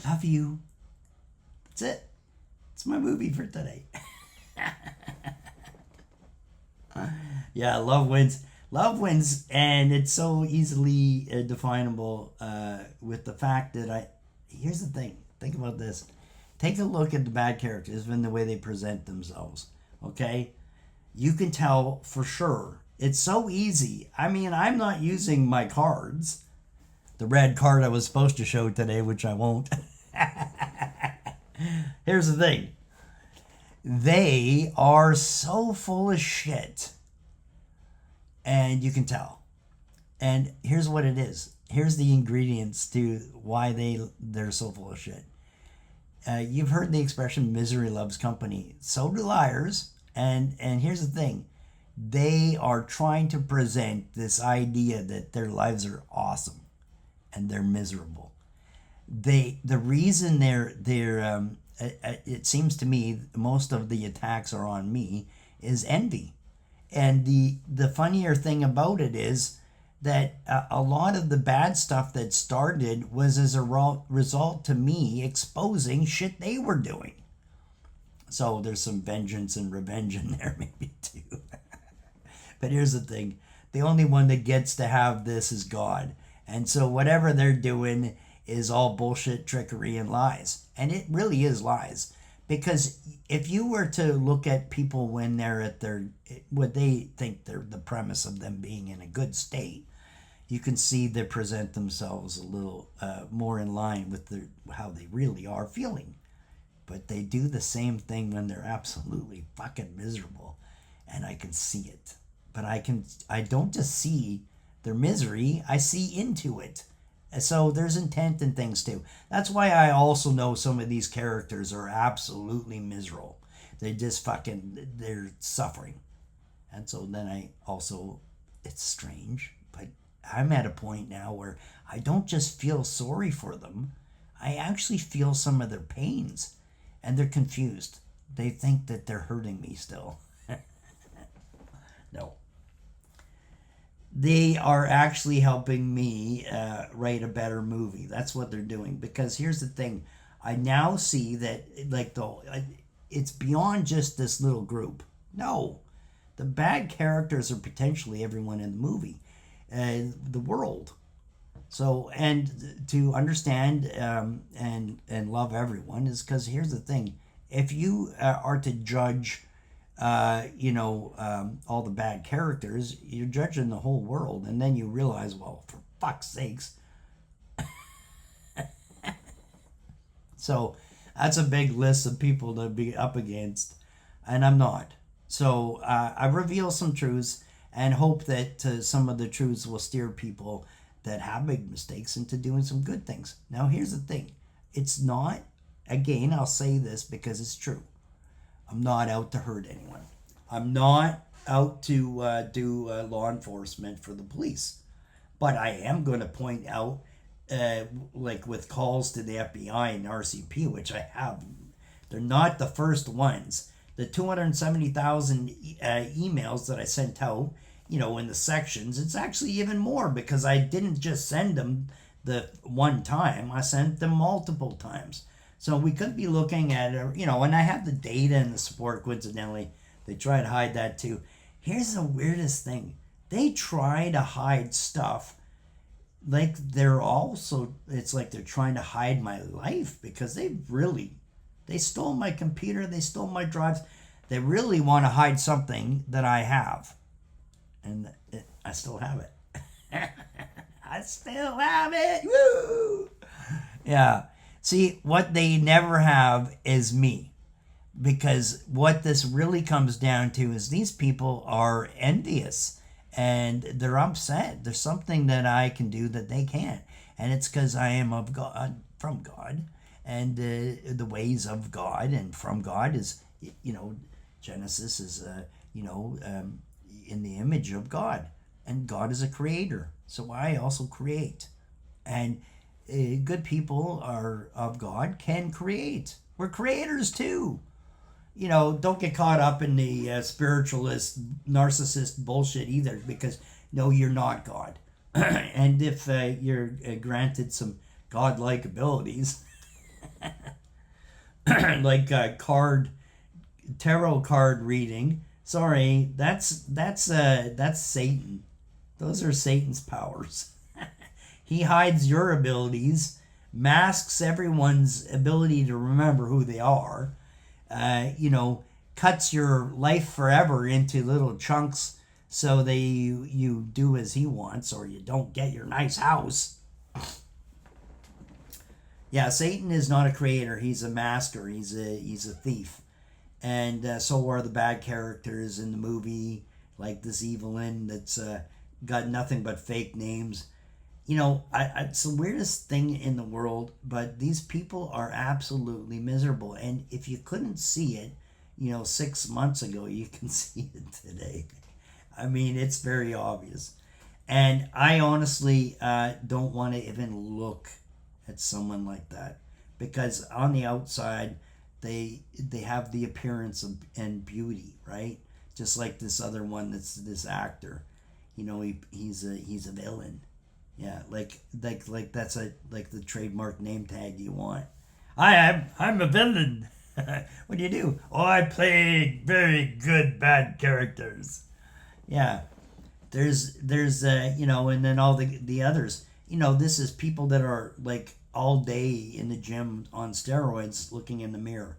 I love you. That's it. It's my movie for today. Yeah, love wins. Love wins, and it's so easily definable with the fact that I. Here's the thing. Think about this. Take a look at the bad characters and the way they present themselves. Okay, you can tell for sure. It's so easy. I mean, I'm not using my cards. The red card I was supposed to show today, which I won't. Here's the thing. They are so full of shit. And you can tell. And here's what it is. Here's the ingredients to why they're so full of shit. You've heard the expression misery loves company. So do liars. And here's the thing. They are trying to present this idea that their lives are awesome and they're miserable. The reason it seems to me most of the attacks are on me is envy. And the funnier thing about it is that a lot of the bad stuff that started was as a result to me exposing shit they were doing. So there's some vengeance and revenge in there maybe too. But here's the thing. The only one that gets to have this is God. And so whatever they're doing is all bullshit, trickery, and lies. And it really is lies. Because if you were to look at people when they're at what they think they're the premise of them being in a good state, you can see they present themselves a little more in line with how they really are feeling. But they do the same thing when they're absolutely fucking miserable. And I can see it. But I don't just see their misery, I see into it. So there's intent in things too. That's why I also know some of these characters are absolutely miserable. They're suffering. And so then it's strange, but I'm at a point now where I don't just feel sorry for them. I actually feel some of their pains. And they're confused. They think that they're hurting me still. No. They are actually helping me write a better movie. That's what they're doing. Because here's the thing. I now see that it's beyond just this little group. No. The bad characters are potentially everyone in the movie. The world. So, and to understand and love everyone is because here's the thing. If you are to judge all the bad characters, you're judging the whole world, and then you realize, well, for fuck's sakes. So that's a big list of people to be up against, and I'm not. So I reveal some truths and hope that some of the truths will steer people that have big mistakes into doing some good things. Now, here's the thing. It's not, again, I'll say this because it's true. I'm not out to hurt anyone. I'm not out to do law enforcement for the police. But I am going to point out, like with calls to the FBI and RCP, which I have, they're not the first ones. The 270,000 emails that I sent out, in the sections, it's actually even more because I didn't just send them the one time. I sent them multiple times. So we could be looking at, and I have the data and the support, coincidentally. They try to hide that too. Here's the weirdest thing. They try to hide stuff like it's like they're trying to hide my life because they stole my computer, they stole my drives. They really want to hide something that I have. And I still have it. I still have it. Woo! Yeah. See, what they never have is me. Because what this really comes down to is these people are envious. And they're upset. There's something that I can do that they can't. And it's because I am of God, from God. And the ways of God and from God is, Genesis is, in the image of God. And God is a creator. So I also create. And good people are of God can create. We're creators too. Don't get caught up in the spiritualist, narcissist bullshit either, because no, you're not God. And if you're granted some godlike abilities, like tarot card reading. Sorry, that's Satan. Those are Satan's powers. He hides your abilities, masks everyone's ability to remember who they are, cuts your life forever into little chunks so that you do as he wants or you don't get your nice house. Yeah, Satan is not a creator. He's a master. He's a thief. And so are the bad characters in the movie, like this Evelyn that's got nothing but fake names. It's the weirdest thing in the world, but these people are absolutely miserable. And if you couldn't see it, 6 months ago, you can see it today. I mean, it's very obvious. And I honestly don't want to even look at someone like that, because on the outside, they have the appearance of and beauty, right? Just like this other one that's this actor. He's a villain. Yeah, like that's like the trademark name tag you want. I'm a villain. What do you do? Oh, I play very good bad characters. Yeah, there's and then all the others. This is people that are like all day in the gym on steroids, looking in the mirror.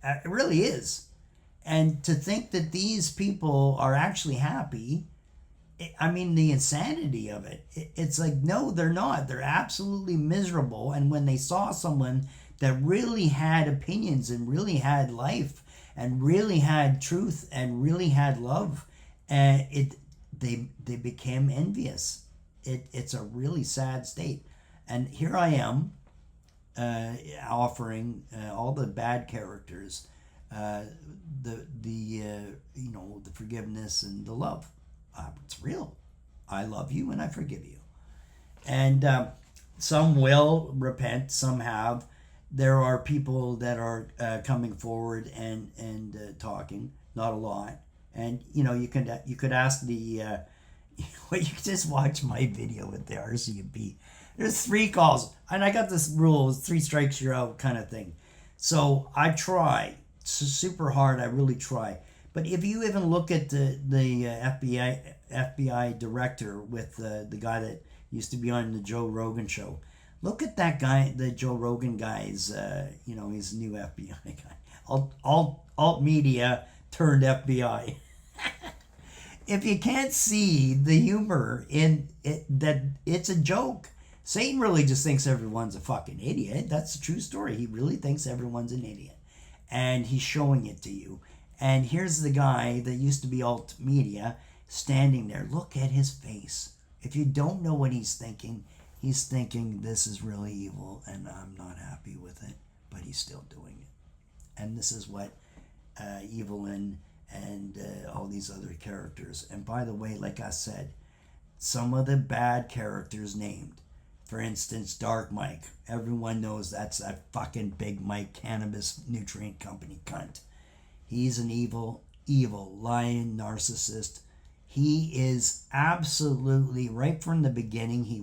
It really is, and to think that these people are actually happy. I mean, the insanity of it. It's like, no, they're not. They're absolutely miserable. And when they saw someone that really had opinions and really had life and really had truth and really had love, they became envious. It's a really sad state. And here I am offering all the bad characters the forgiveness and the love. It's real. I love you and I forgive you. And some will repent, some have. There are people that are coming forward and talking, not a lot. And you could ask the you could just watch my video with the RCMP. There's 3 calls, and I got this rule: 3 strikes you're out, kind of thing. So I try super hard. I really try. But if you even look at the FBI director with the guy that used to be on the Joe Rogan show, look at that guy, the Joe Rogan guy's, he's a new FBI guy. Alt media turned FBI. If you can't see the humor in it, that it's a joke. Satan really just thinks everyone's a fucking idiot. That's a true story. He really thinks everyone's an idiot. And he's showing it to you. And here's the guy that used to be alt media standing there. Look at his face. If you don't know what he's thinking this is really evil and I'm not happy with it, but he's still doing it. And this is what Evelyn and all these other characters. And by the way, like I said, some of the bad characters named. For instance, Dark Mike. Everyone knows that's that fucking Big Mike Cannabis Nutrient Company cunt. He's an evil, lying narcissist. He is absolutely, right from the beginning, he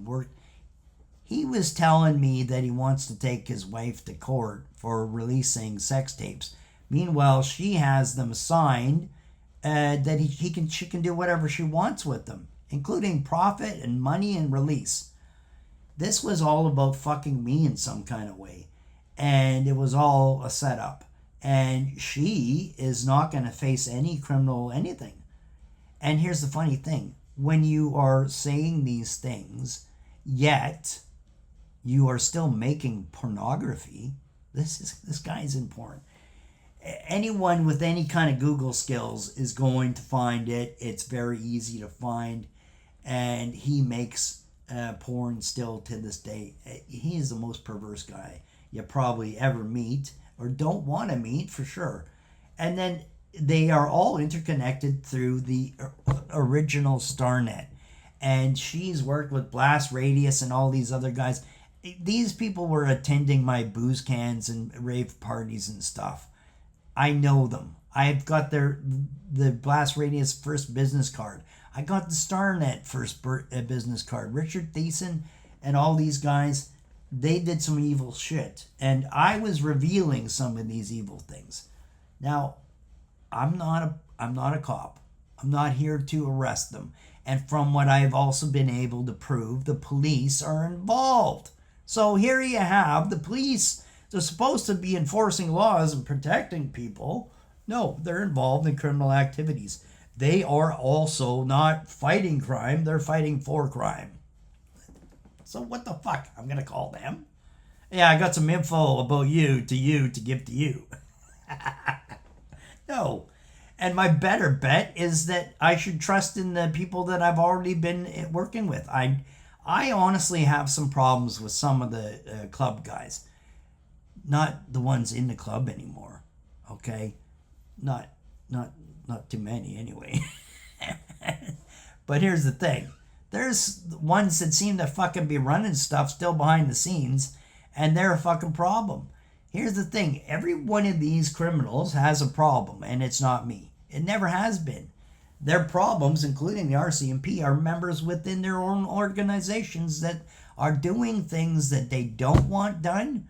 was telling me that he wants to take his wife to court for releasing sex tapes. Meanwhile, she has them signed that she can do whatever she wants with them, including profit and money and release. This was all about fucking me in some kind of way. And it was all a setup. And she is not going to face any criminal anything. And here's the funny thing. When you are saying these things, yet you are still making pornography, this guy's in porn. Anyone with any kind of Google skills is going to find it. It's very easy to find. And he makes porn still to this day. He is the most perverse guy you probably ever meet or don't want to meet, for sure. And then they are all interconnected through the original Starnet. And she's worked with Blast Radius and all these other guys. These people were attending my booze cans and rave parties and stuff. I know them. I've got the Blast Radius first business card. I got the Starnet first business card. Richard Thiessen and all these guys, they did some evil shit, and I was revealing some of these evil things. Now, I'm not a cop. I'm not here to arrest them. And from what I've also been able to prove, the police are involved. So here you have the police. They're supposed to be enforcing laws and protecting people. No, they're involved in criminal activities. They are also not fighting crime, they're fighting for crime. So what the fuck? I'm going to call them. Yeah, I got some info about you to give to you. No. And my better bet is that I should trust in the people that I've already been working with. I honestly have some problems with some of the club guys. Not the ones in the club anymore. Okay? Not too many anyway. But here's the thing. There's ones that seem to fucking be running stuff still behind the scenes, and they're a fucking problem. Here's the thing. Every one of these criminals has a problem, and it's not me. It never has been. Their problems, including the RCMP, are members within their own organizations that are doing things that they don't want done,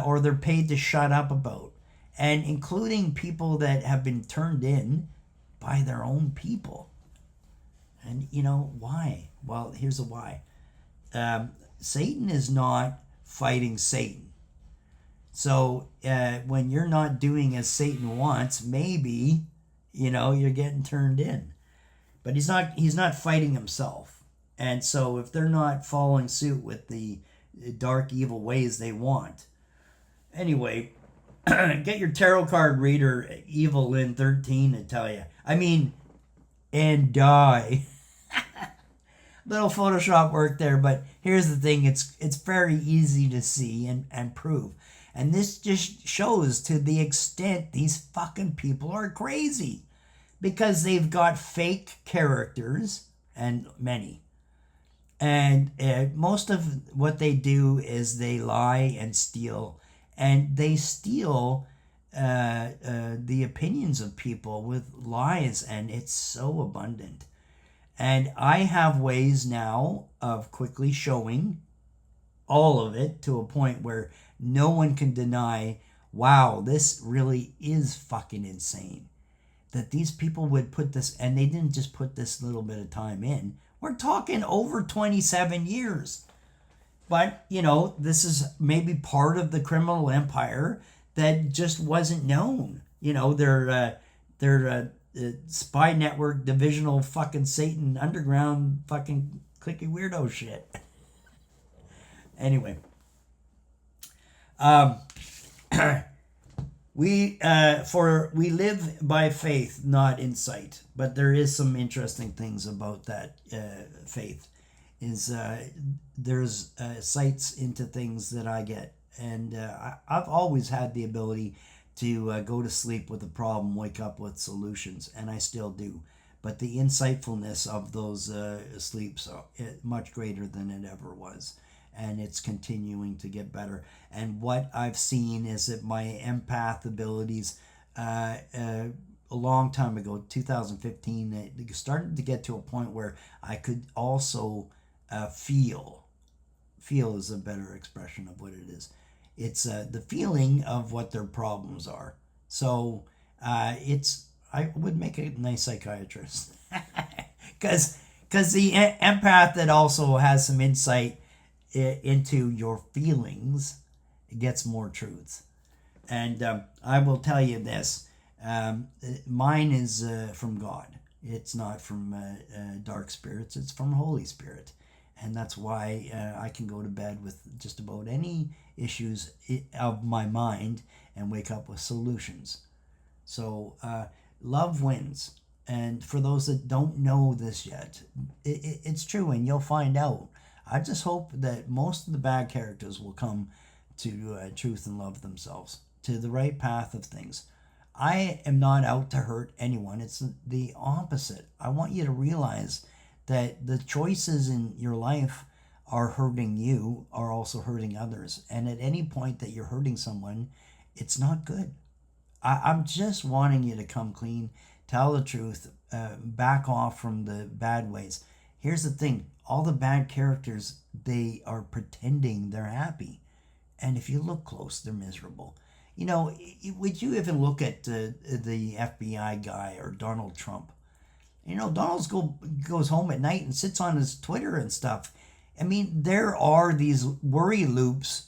or they're paid to shut up about. And including people that have been turned in by their own people. And you know why? Well, here's the why. Satan is not fighting Satan. So when you're not doing as Satan wants, maybe, you're getting turned in. But he's not fighting himself. And so if they're not following suit with the dark, evil ways they want. Anyway, get your tarot card reader, Evil in 13, to tell you. And die. Little Photoshop work there, but here's the thing. It's very easy to see and prove. And this just shows to the extent these fucking people are crazy. Because they've got fake characters, and many. And most of what they do is they lie and steal. And they steal the opinions of people with lies, and it's so abundant. And I have ways now of quickly showing all of it to a point where no one can deny, wow, this really is fucking insane. That these people would put this, and they didn't just put this little bit of time in. We're talking over 27 years. But, this is maybe part of the criminal empire that just wasn't known. They're spy network, divisional fucking Satan, underground fucking clicky weirdo shit. Anyway. We live by faith, not in sight. But there is some interesting things about that faith. There's sights into things that I get. And I've always had the ability to go to sleep with a problem, wake up with solutions, and I still do. But the insightfulness of those sleeps are much greater than it ever was. And it's continuing to get better. And what I've seen is that my empath abilities, a long time ago, 2015, it started to get to a point where I could also feel. Feel is a better expression of what it is. It's the feeling of what their problems are. So I would make a nice psychiatrist. Because the empath that also has some insight into your feelings gets more truth. And I will tell you this. Mine is from God. It's not from dark spirits. It's from Holy Spirit. And that's why I can go to bed with just about any issues of my mind and wake up with solutions. So love wins. And for those that don't know this yet, it's true, and you'll find out. I just hope that most of the bad characters will come to truth and love themselves, to the right path of things. I am not out to hurt anyone. It's the opposite. I want you to realize that the choices in your life are hurting you, are also hurting others. And at any point that you're hurting someone, it's not good. I'm just wanting you to come clean, tell the truth, back off from the bad ways. Here's the thing. all the bad characters, they are pretending they're happy. And if you look close, they're miserable. You know, would you even look at the FBI guy or Donald Trump? You know, goes home at night and sits on his Twitter and stuff. I mean, there are these worry loops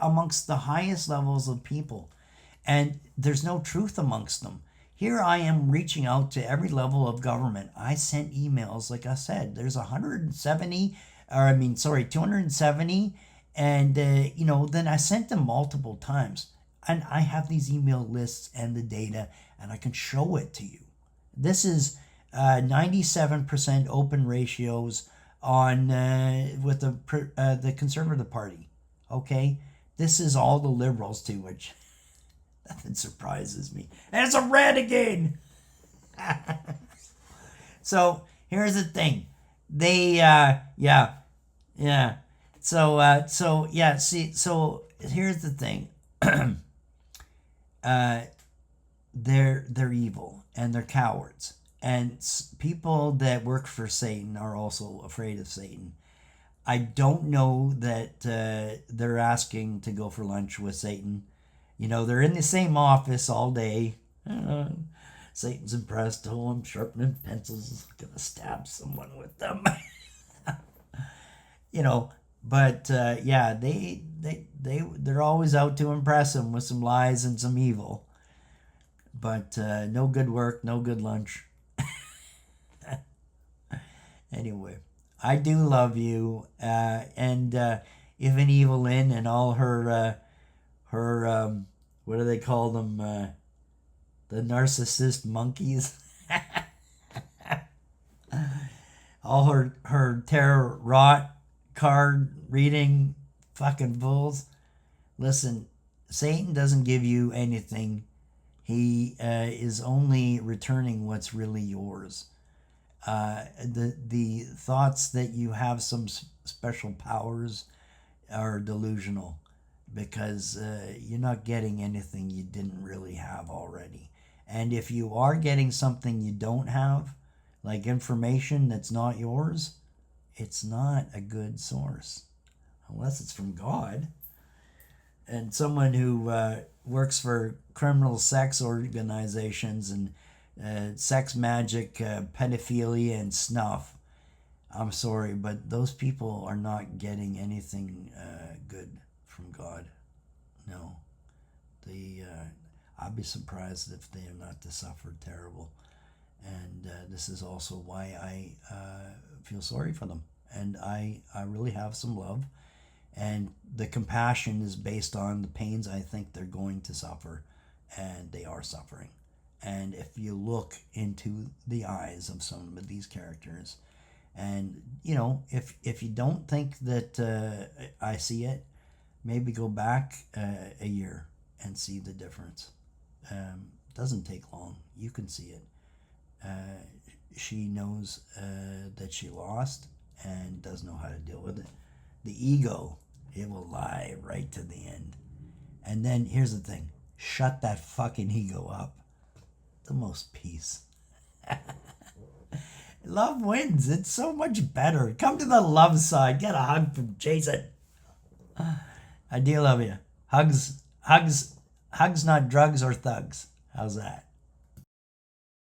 amongst the highest levels of people, and there's no truth amongst them. Here I am reaching out to every level of government. I sent emails, like I said, there's 170, or I mean, sorry, 270, and, you know, then I sent them multiple times. And I have these email lists and the data, and I can show it to you. This is 97% open ratios on with the Conservative Party. Okay, this is all the Liberals too, which nothing surprises me. And it's a red again. So here's the thing, they yeah. So yeah. See, so here's the thing. They're evil and they're cowards. And people that work for Satan are also afraid of Satan. I don't know that they're asking to go for lunch with Satan. You know, they're in the same office all day. Satan's impressed. Oh, I'm sharpening pencils. I'm gonna stab someone with them. You know, but yeah, they're always out to impress him with some lies and some evil. But no good work, no good lunch. Anyway, I do love you, and if an Evelyn and all her what do they call them, the narcissist monkeys, all her tarot card reading fucking fools. Listen, Satan doesn't give you anything. He is only returning what's really yours. The thoughts that you have some special powers are delusional, because you're not getting anything you didn't really have already. And if you are getting something you don't have, like information that's not yours, it's not a good source, unless it's from God. And someone who works for criminal sex organizations and sex magic, pedophilia, and snuff. I'm sorry, but those people are not getting anything good from God. No. I'd be surprised if they are not to suffer terrible. And this is also why I feel sorry for them. And I really have some love. And the compassion is based on the pains I think they're going to suffer. And they are suffering. And if you look into the eyes of some of these characters, and, you know, if you don't think that I see it, maybe go back a year and see the difference. Doesn't take long. You can see it. She knows that she lost and doesn't know how to deal with it. The ego, it will lie right to the end. And then here's the thing. Shut that fucking ego up. The most peace. Love wins. It's so much better. Come to the love side. Get a hug from Jason. I do love you. Hugs, not drugs or thugs. How's that?